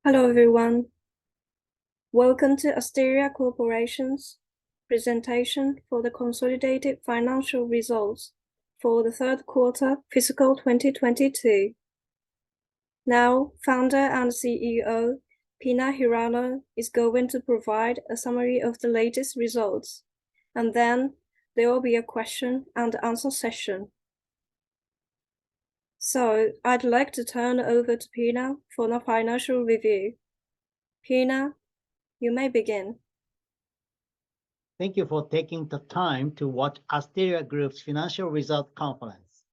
Hello everyone. Welcome to Asteria Corporation's presentation for the consolidated financial results for the third quarter fiscal 2022. Now, founder and CEO Pina Hirano is going to provide a summary of the latest results, and then there will be a question and answer session. So, I'd like to turn over to Pina for the financial review. Pina, you may begin. Thank you for taking the time to watch Asteria Group's financial result conference.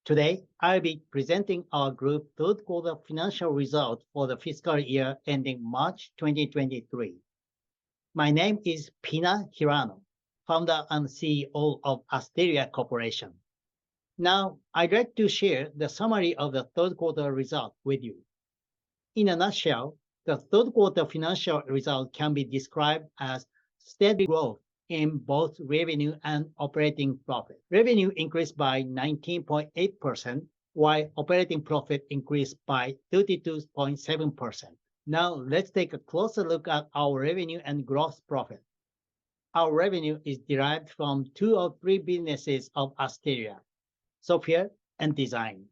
Today, I'll be presenting our group third quarter financial result for the fiscal year ending March 2023. My name is Pina Hirano, founder and CEO of Asteria Corporation. Now, I'd like to share the summary of the third quarter result with you. In a nutshell, the third quarter financial result can be described as steady growth in both revenue and operating profit. Revenue increased by 19.8%, while operating profit increased by 32.7%. Now, let's take a closer look at our revenue and gross profit. Our revenue is derived from two of three businesses of Asteria, software and design.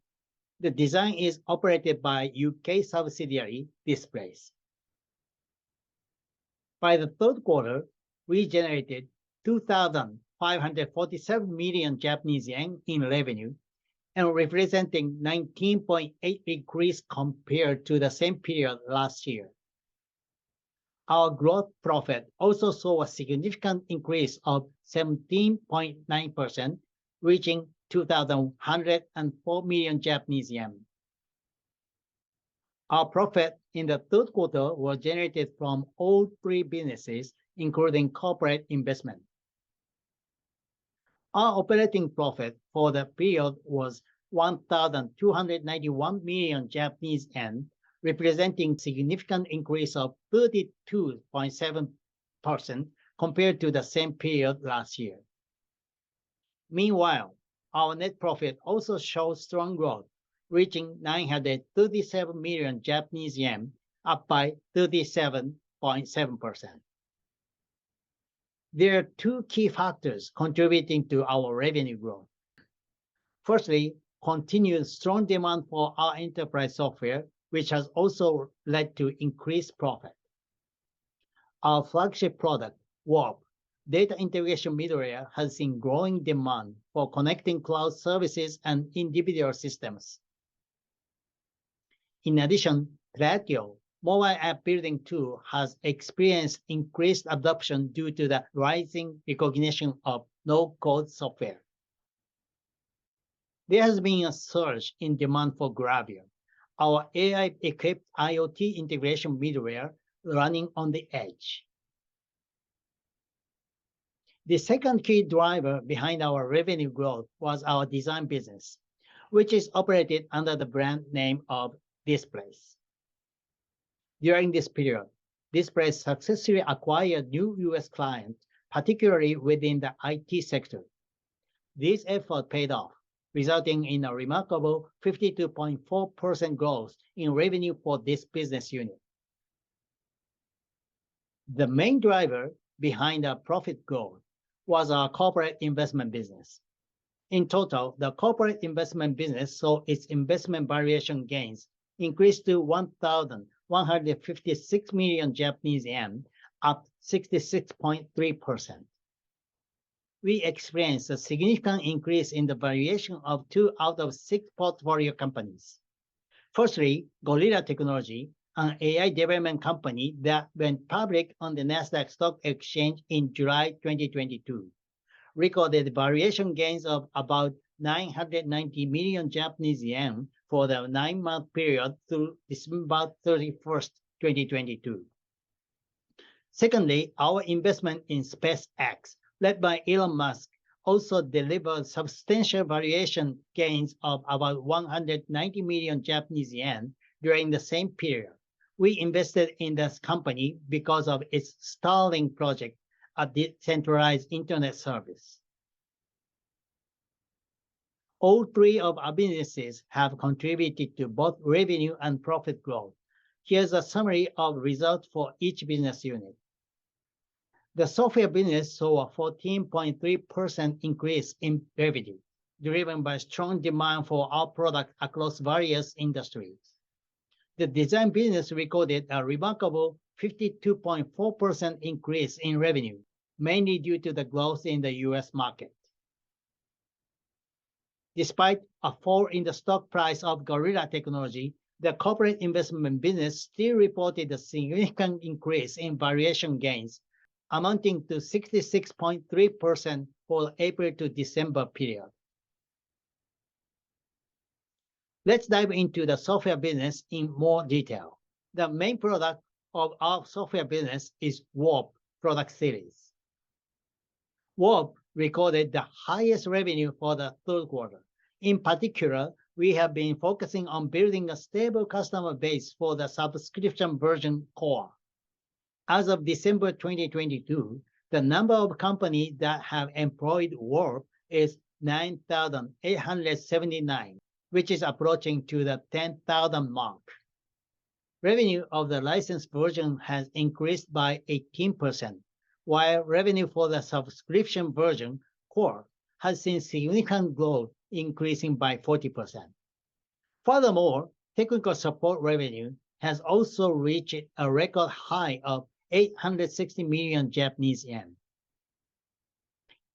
The design is operated by UK subsidiary Displays. By the third quarter, we generated 2,547 million Japanese yen in revenue, and representing 19.8% increase compared to the same period last year. Our gross profit also saw a significant increase of 17.9%, reaching 2,104 million Japanese yen. Our profit in the third quarter was generated from all three businesses, including corporate investment. Our operating profit for the period was 1,291 million Japanese yen, representing significant increase of 32.7% compared to the same period last year. Meanwhile, our net profit also shows strong growth, reaching 937 million Japanese yen, up by 37.7%. There are two key factors contributing to our revenue growth. Firstly, continued strong demand for our enterprise software, which has also led to increased profit. Our flagship product, Warp, data integration middleware, has seen growing demand for connecting cloud services and individual systems. In addition, Platio, mobile app building tool, has experienced increased adoption due to the rising recognition of no-code software. There has been a surge in demand for Gravure, our AI-equipped IoT integration middleware running on the edge. The second key driver behind our revenue growth was our design business, which is operated under the brand name of Displays. During this period, Displays successfully acquired new US clients, particularly within the IT sector. This effort paid off, resulting in a remarkable 52.4% growth in revenue for this business unit. The main driver behind our profit growth was our corporate investment business. In total, the corporate investment business saw its investment valuation gains increase to 1,156 million Japanese yen, up 66.3%. We experienced a significant increase in the valuation of 2 out of 6 portfolio companies. Firstly, Gorilla Technology, an AI development company that went public on the Nasdaq Stock Exchange in July 2022, recorded valuation gains of about 990 million Japanese yen for the 9-month period through December 31st, 2022. Secondly, our investment in SpaceX, led by Elon Musk, also delivered substantial valuation gains of about 190 million Japanese yen during the same period. We invested in this company because of its Starlink project, a decentralized internet service. All three of our businesses have contributed to both revenue and profit growth, Here's a summary of results for each business unit. The software business saw a 14.3% increase in revenue, driven by strong demand for our product across various industries. The design business recorded a remarkable 52.4% increase in revenue, mainly due to the growth in the US market. Despite a fall in the stock price of Gorilla Technology, the corporate investment business still reported a significant increase in valuation gains, amounting to 66.3% for the April to December period. Let's dive into the software business in more detail. The main product of our software business is Warp product series. Warp recorded the highest revenue for the third quarter. In particular, we have been focusing on building a stable customer base for the subscription version core. As of December 2022, the number of companies that have employed Warp is 9,879, which is approaching to the 10,000 mark. Revenue of the licensed version has increased by 18%, while revenue for the subscription version core has seen significant growth, increasing by 40%. Furthermore, technical support revenue has also reached a record high of 860 million Japanese yen.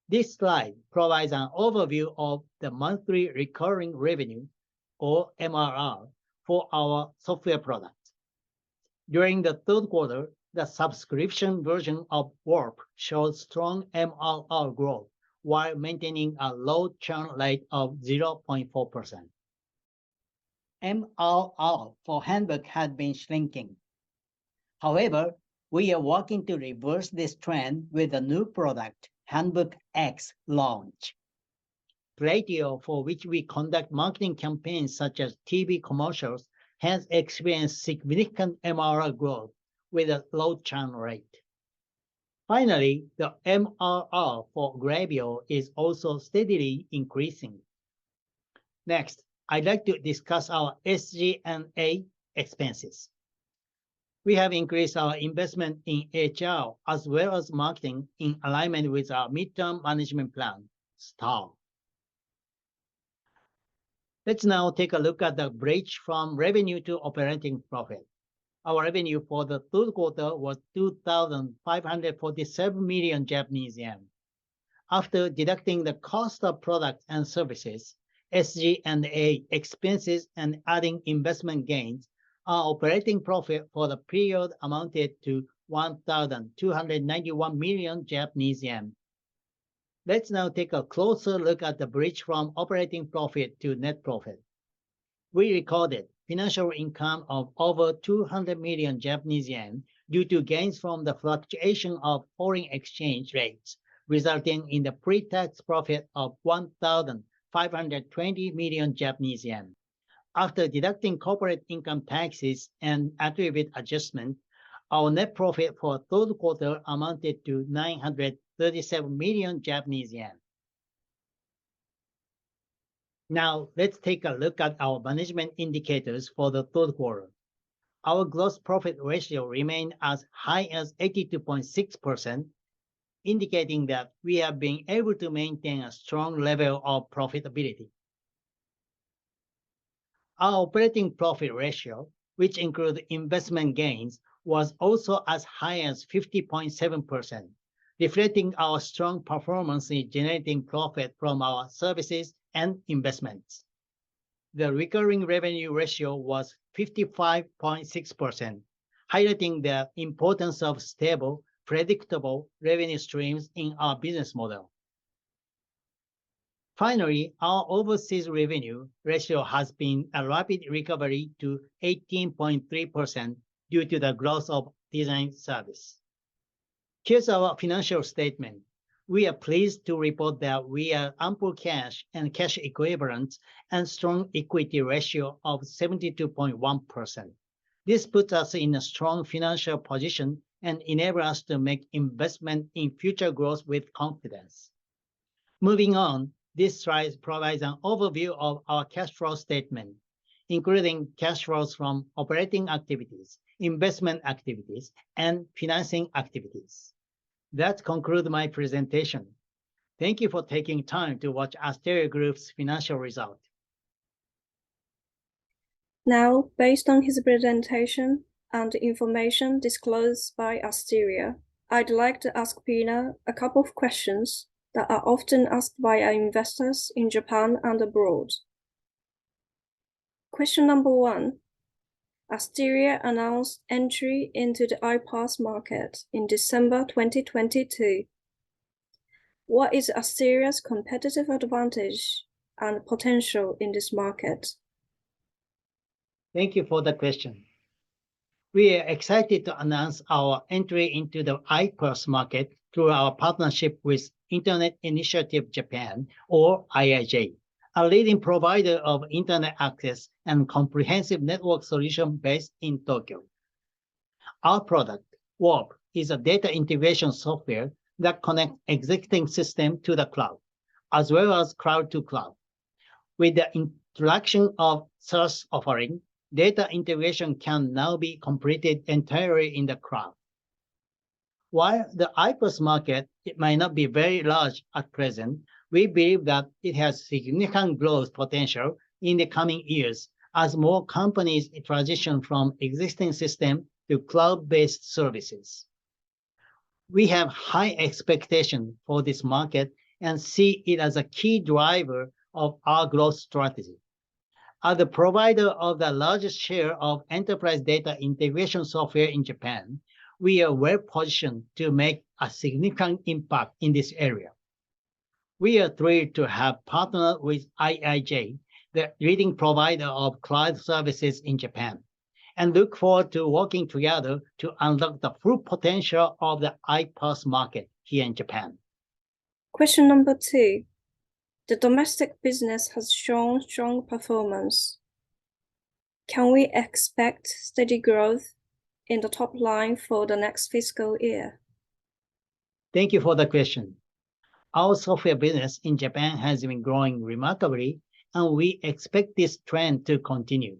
This slide provides an overview of the monthly recurring revenue, or MRR, for our software products. During the third quarter, the subscription version of Warp showed strong MRR growth while maintaining a low churn rate of 0.4%. MRR for Handbook had been shrinking. However, we are working to reverse this trend with a new product, Handbook X, launch. Platio, for which we conduct marketing campaigns such as TV commercials, has experienced significant MRR growth with a low churn rate. Finally, the MRR for Gravio is also steadily increasing. Next, I'd like to discuss our SG&A expenses. We have increased our investment in HR as well as marketing in alignment with our midterm management plan, STAR. Let's now take a look at the bridge from revenue to operating profit. Our revenue for the third quarter was 2,547 million Japanese yen. After deducting the cost of products and services, SG&A expenses, and adding investment gains, our operating profit for the period amounted to 1,291 million Japanese yen. Let's now take a closer look at the bridge from operating profit to net profit. We recorded financial income of over 200 million Japanese yen due to gains from the fluctuation of foreign exchange rates, resulting in the pre-tax profit of 1,520 million Japanese yen. After deducting corporate income taxes and attribute adjustment, our net profit for third quarter amounted to 937 million Japanese yen. Now, let's take a look at our management indicators for the third quarter. Our gross profit ratio remained as high as 82.6%, indicating that we have been able to maintain a strong level of profitability. Our operating profit ratio, which includes investment gains, was also as high as 50.7%, reflecting our strong performance in generating profit from our services and investments. The recurring revenue ratio was 55.6%, highlighting the importance of stable, predictable revenue streams in our business model. Finally, our overseas revenue ratio has been a rapid recovery to 18.3% due to the growth of design service. Here's our financial statement. We are pleased to report that we have ample cash and cash equivalents and strong equity ratio of 72.1%. This puts us in a strong financial position and enables us to make investment in future growth with confidence. Moving on, this slide provides an overview of our cash flow statement. including cash flows from operating activities, investment activities, and financing activities. That concludes my presentation. Thank you for taking time to watch Asteria Group's financial result. Now, based on his presentation and information disclosed by Asteria, I'd like to ask Pina a couple of questions that are often asked by our investors in Japan and abroad. Question number 1. Asteria announced entry into the iPaaS market in December 2022. What is Asteria's competitive advantage and potential in this market? Thank you for the question. We are excited to announce our entry into the iPaaS market through our partnership with Internet Initiative Japan, or IIJ, a leading provider of internet access and comprehensive network solution based in Tokyo. Our product, Warp, is a data integration software that connects existing systems to the cloud, as well as cloud to cloud. With the introduction of SaaS offering, data integration can now be completed entirely in the cloud. While the iPaaS market might not be very large at present, we believe that it has significant growth potential in the coming years as more companies transition from existing systems to cloud-based services. We have high expectations for this market and see it as a key driver of our growth strategy. As the provider of the largest share of enterprise data integration software in Japan, we are well positioned to make a significant impact in this area. We are thrilled to have partnered with IIJ, the leading provider of cloud services in Japan, and look forward to working together to unlock the full potential of the iPaaS market here in Japan. Question number 2. The domestic business has shown strong performance. Can we expect steady growth in the top line for the next fiscal year? Thank you for the question. Our software business in Japan has been growing remarkably, and we expect this trend to continue,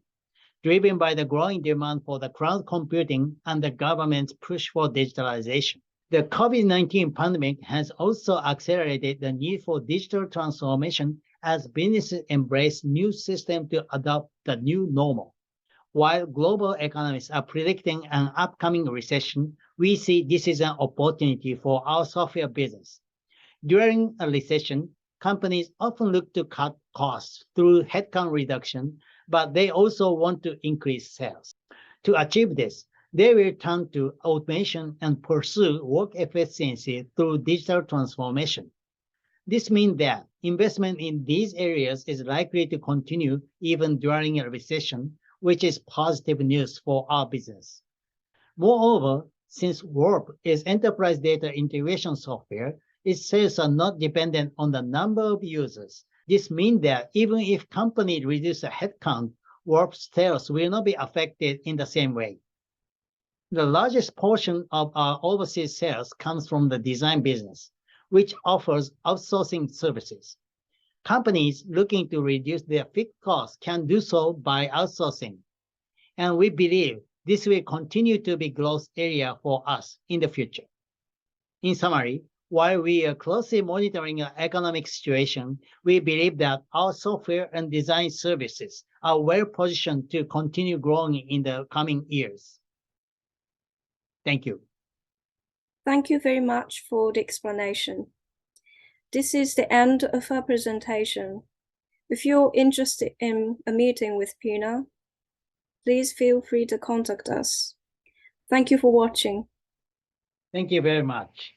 driven by the growing demand for the cloud computing and the government's push for digitalization. The COVID-19 pandemic has also accelerated the need for digital transformation as businesses embrace new systems to adopt the new normal. While global economists are predicting an upcoming recession, we see this is an opportunity for our software business. During a recession, companies often look to cut costs through headcount reduction, but they also want to increase sales. To achieve this, they will turn to automation and pursue work efficiency through digital transformation. This means that investment in these areas is likely to continue even during a recession, which is positive news for our business. Moreover, since Warp is enterprise data integration software, its sales are not dependent on the number of users. This means that even if companies reduce the headcount, Warp's sales will not be affected in the same way. The largest portion of our overseas sales comes from the design business, which offers outsourcing services. Companies looking to reduce their fixed costs can do so by outsourcing, and we believe this will continue to be a growth area for us in the future. In summary, while we are closely monitoring the economic situation, we believe that our software and design services are well positioned to continue growing in the coming years. Thank you. Thank you very much for the explanation. This is the end of our presentation. If you're interested in a meeting with Pina, please feel free to contact us. Thank you for watching. Thank you very much.